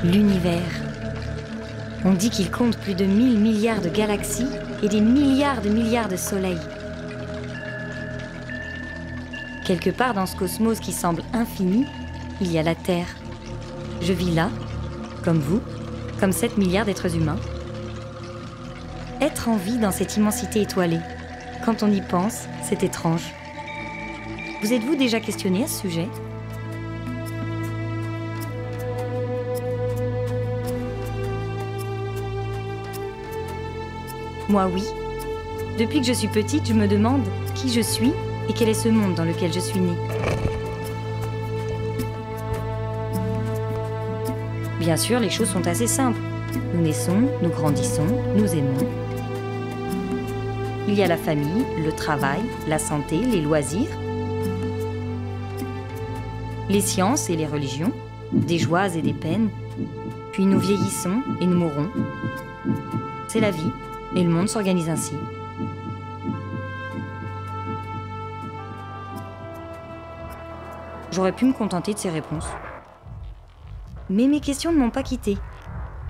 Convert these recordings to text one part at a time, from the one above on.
l'univers. On dit qu'il compte plus de 1000 milliards de galaxies et des milliards de soleils. Quelque part dans ce cosmos qui semble infini, il y a la Terre. Je vis là, comme vous, comme 7 milliards d'êtres humains. Être en vie dans cette immensité étoilée, quand on y pense, c'est étrange. Vous êtes-vous déjà questionné à ce sujet ? Moi, oui. Depuis que je suis petite, je me demande qui je suis et quel est ce monde dans lequel je suis née. Bien sûr, les choses sont assez simples. Nous naissons, nous grandissons, nous aimons. Il y a la famille, le travail, la santé, les loisirs, les sciences et les religions, des joies et des peines. Puis nous vieillissons et nous mourons. C'est la vie, et le monde s'organise ainsi. J'aurais pu me contenter de ces réponses. Mais mes questions ne m'ont pas quittée.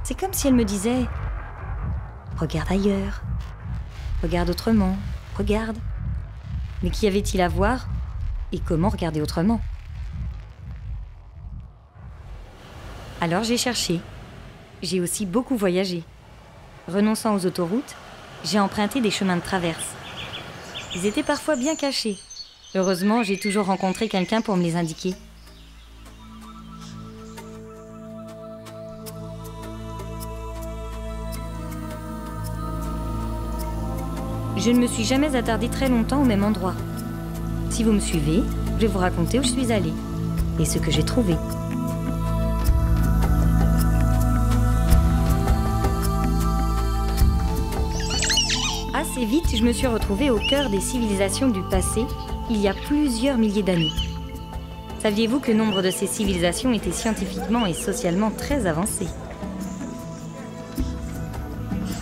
C'est comme si elles me disaient « Regarde ailleurs, regarde autrement, regarde. » Mais qu'y avait-il à voir et comment regarder autrement ? Alors j'ai cherché. J'ai aussi beaucoup voyagé. Renonçant aux autoroutes, j'ai emprunté des chemins de traverse. Ils étaient parfois bien cachés. Heureusement, j'ai toujours rencontré quelqu'un pour me les indiquer. Je ne me suis jamais attardée très longtemps au même endroit. Si vous me suivez, je vais vous raconter où je suis allée et ce que j'ai trouvé. Assez vite, je me suis retrouvée au cœur des civilisations du passé, il y a plusieurs milliers d'années. Saviez-vous que nombre de ces civilisations étaient scientifiquement et socialement très avancées ?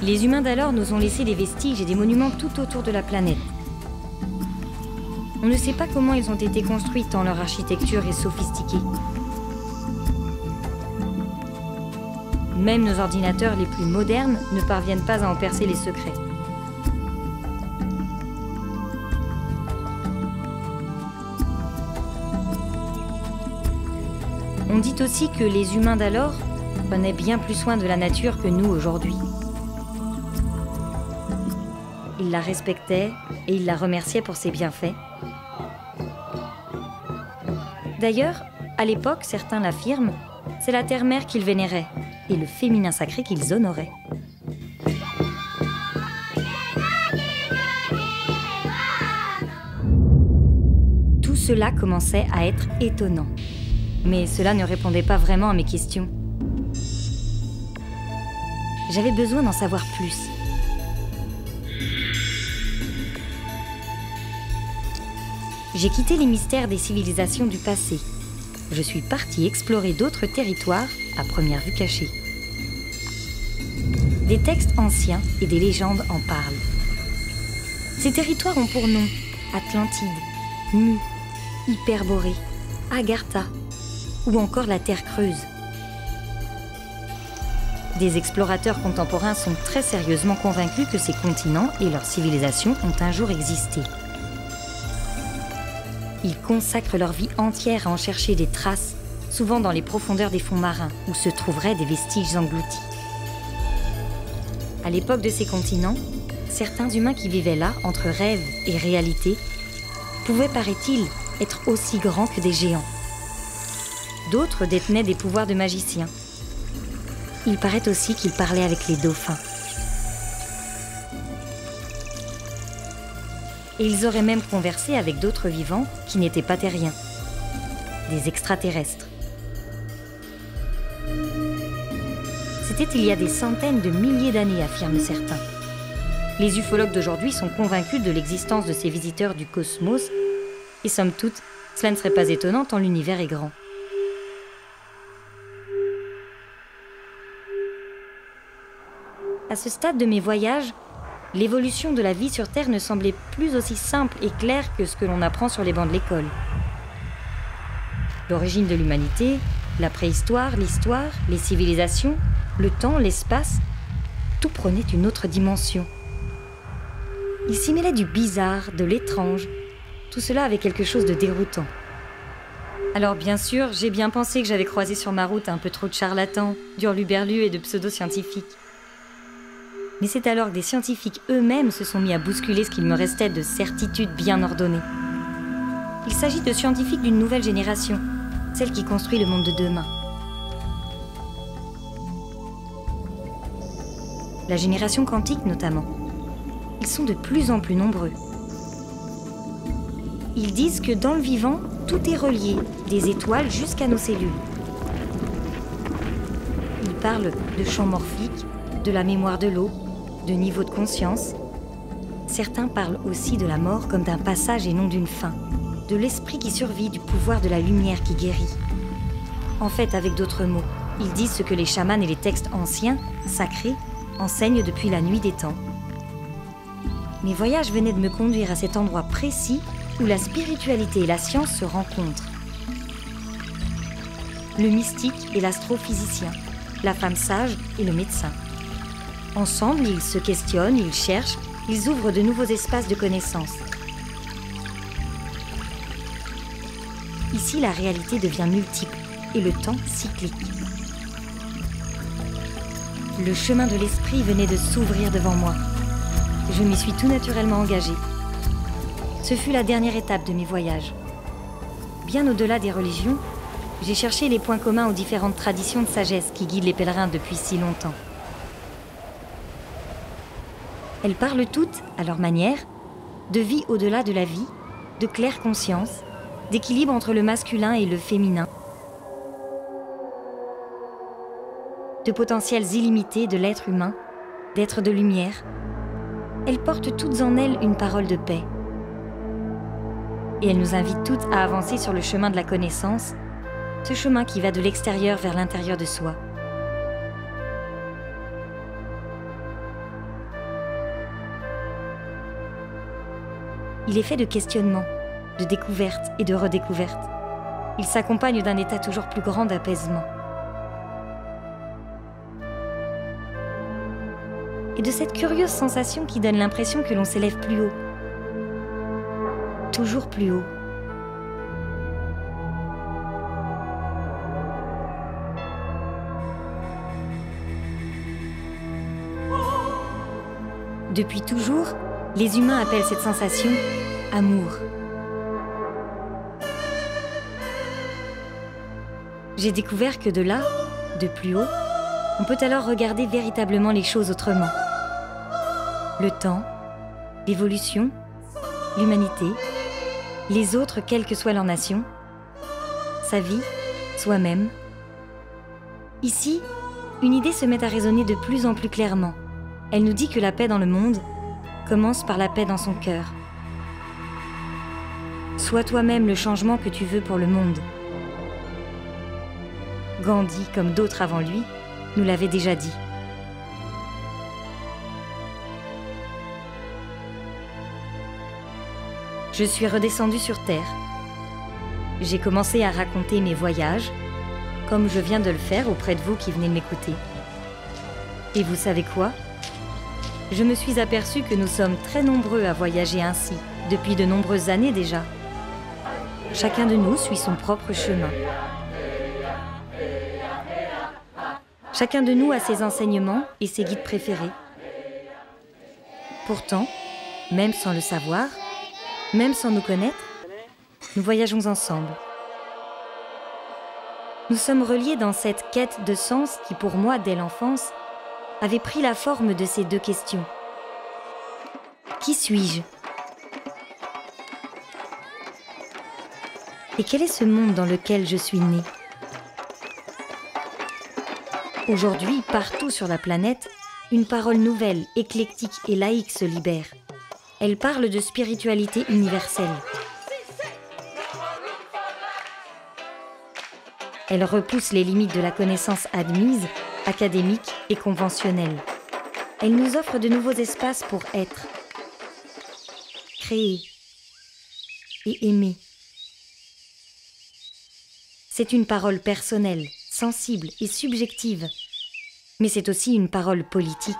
Les humains d'alors nous ont laissé des vestiges et des monuments tout autour de la planète. On ne sait pas comment ils ont été construits tant leur architecture est sophistiquée. Même nos ordinateurs les plus modernes ne parviennent pas à en percer les secrets. On dit aussi que les humains d'alors prenaient bien plus soin de la nature que nous aujourd'hui. Ils la respectaient et ils la remerciaient pour ses bienfaits. D'ailleurs, à l'époque, certains l'affirment, c'est la terre-mère qu'ils vénéraient et le féminin sacré qu'ils honoraient. Tout cela commençait à être étonnant. Mais cela ne répondait pas vraiment à mes questions. J'avais besoin d'en savoir plus. J'ai quitté les mystères des civilisations du passé. Je suis partie explorer d'autres territoires à première vue cachés. Des textes anciens et des légendes en parlent. Ces territoires ont pour nom Atlantide, Nu, Hyperborée, Agartha, ou encore la Terre creuse. Des explorateurs contemporains sont très sérieusement convaincus que ces continents et leurs civilisations ont un jour existé. Ils consacrent leur vie entière à en chercher des traces, souvent dans les profondeurs des fonds marins, où se trouveraient des vestiges engloutis. À l'époque de ces continents, certains humains qui vivaient là, entre rêve et réalité, pouvaient, paraît-il, être aussi grands que des géants. D'autres détenaient des pouvoirs de magiciens. Il paraît aussi qu'ils parlaient avec les dauphins. Et ils auraient même conversé avec d'autres vivants qui n'étaient pas terriens, des extraterrestres. C'était il y a des centaines de milliers d'années, affirment certains. Les ufologues d'aujourd'hui sont convaincus de l'existence de ces visiteurs du cosmos, et somme toute, cela ne serait pas étonnant tant l'univers est grand. À ce stade de mes voyages, l'évolution de la vie sur Terre ne semblait plus aussi simple et claire que ce que l'on apprend sur les bancs de l'école. L'origine de l'humanité, la préhistoire, l'histoire, les civilisations, le temps, l'espace, tout prenait une autre dimension. Il s'y mêlait du bizarre, de l'étrange, tout cela avait quelque chose de déroutant. Alors bien sûr, j'ai bien pensé que j'avais croisé sur ma route un peu trop de charlatans, d'hurluberlus et de pseudo-scientifiques. Mais c'est alors que des scientifiques eux-mêmes se sont mis à bousculer ce qu'il me restait de certitudes bien ordonnées. Il s'agit de scientifiques d'une nouvelle génération, celle qui construit le monde de demain. La génération quantique notamment. Ils sont de plus en plus nombreux. Ils disent que dans le vivant, tout est relié, des étoiles jusqu'à nos cellules. Ils parlent de champs morphiques, de la mémoire de l'eau, de niveau de conscience. Certains parlent aussi de la mort comme d'un passage et non d'une fin, de l'esprit qui survit, du pouvoir de la lumière qui guérit. En fait, avec d'autres mots, ils disent ce que les chamans et les textes anciens, sacrés, enseignent depuis la nuit des temps. Mes voyages venaient de me conduire à cet endroit précis où la spiritualité et la science se rencontrent. Le mystique et l'astrophysicien, la femme sage et le médecin. Ensemble, ils se questionnent, ils cherchent, ils ouvrent de nouveaux espaces de connaissances. Ici, la réalité devient multiple et le temps cyclique. Le chemin de l'esprit venait de s'ouvrir devant moi. Je m'y suis tout naturellement engagée. Ce fut la dernière étape de mes voyages. Bien au-delà des religions, j'ai cherché les points communs aux différentes traditions de sagesse qui guident les pèlerins depuis si longtemps. Elles parlent toutes, à leur manière, de vie au-delà de la vie, de claire conscience, d'équilibre entre le masculin et le féminin, de potentiels illimités de l'être humain, d'être de lumière. Elles portent toutes en elles une parole de paix. Et elles nous invitent toutes à avancer sur le chemin de la connaissance, ce chemin qui va de l'extérieur vers l'intérieur de soi. Il est fait de questionnements, de découvertes et de redécouvertes. Il s'accompagne d'un état toujours plus grand d'apaisement. Et de cette curieuse sensation qui donne l'impression que l'on s'élève plus haut. Toujours plus haut. Depuis toujours, les humains appellent cette sensation amour. J'ai découvert que de là, de plus haut, on peut alors regarder véritablement les choses autrement. Le temps, l'évolution, l'humanité, les autres, quelle que soit leur nation, sa vie, soi-même. Ici, une idée se met à résonner de plus en plus clairement. Elle nous dit que la paix dans le monde commence par la paix dans son cœur. Sois toi-même le changement que tu veux pour le monde. Gandhi, comme d'autres avant lui, nous l'avait déjà dit. Je suis redescendue sur Terre. J'ai commencé à raconter mes voyages, comme je viens de le faire auprès de vous qui venez m'écouter. Et vous savez quoi ? Je me suis aperçue que nous sommes très nombreux à voyager ainsi, depuis de nombreuses années déjà. Chacun de nous suit son propre chemin. Chacun de nous a ses enseignements et ses guides préférés. Pourtant, même sans le savoir, même sans nous connaître, nous voyageons ensemble. Nous sommes reliés dans cette quête de sens qui, pour moi, dès l'enfance, avait pris la forme de ces deux questions. Qui suis-je ? Et quel est ce monde dans lequel je suis née ? Aujourd'hui, partout sur la planète, une parole nouvelle, éclectique et laïque se libère. Elle parle de spiritualité universelle. Elle repousse les limites de la connaissance admise, académique et conventionnelle. Elle nous offre de nouveaux espaces pour être, créer et aimer. C'est une parole personnelle, sensible et subjective. Mais c'est aussi une parole politique,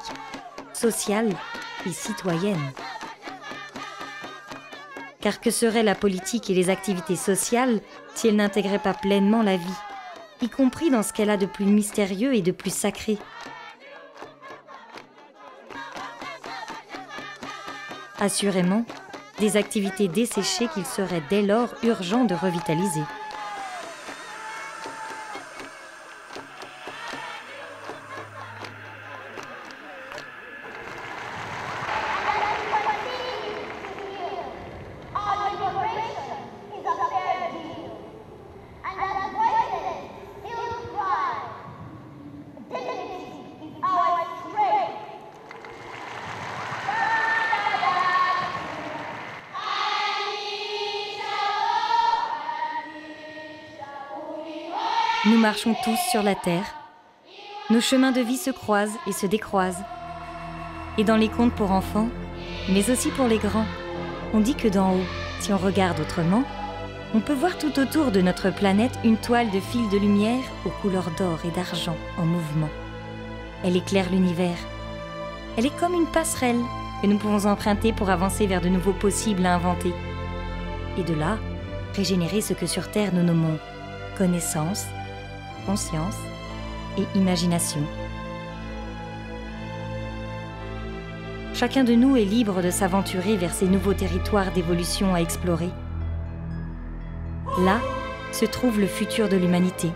sociale et citoyenne. Car que serait la politique et les activités sociales si elles n'intégraient pas pleinement la vie, y compris dans ce qu'elle a de plus mystérieux et de plus sacré? Assurément, des activités desséchées qu'il serait dès lors urgent de revitaliser. Nous marchons tous sur la terre. Nos chemins de vie se croisent et se décroisent. Et dans les contes pour enfants, mais aussi pour les grands, on dit que d'en haut, si on regarde autrement, on peut voir tout autour de notre planète une toile de fils de lumière aux couleurs d'or et d'argent en mouvement. Elle éclaire l'univers. Elle est comme une passerelle que nous pouvons emprunter pour avancer vers de nouveaux possibles à inventer. Et de là, régénérer ce que sur Terre nous nommons connaissance, conscience et imagination. Chacun de nous est libre de s'aventurer vers ces nouveaux territoires d'évolution à explorer. Là se trouve le futur de l'humanité.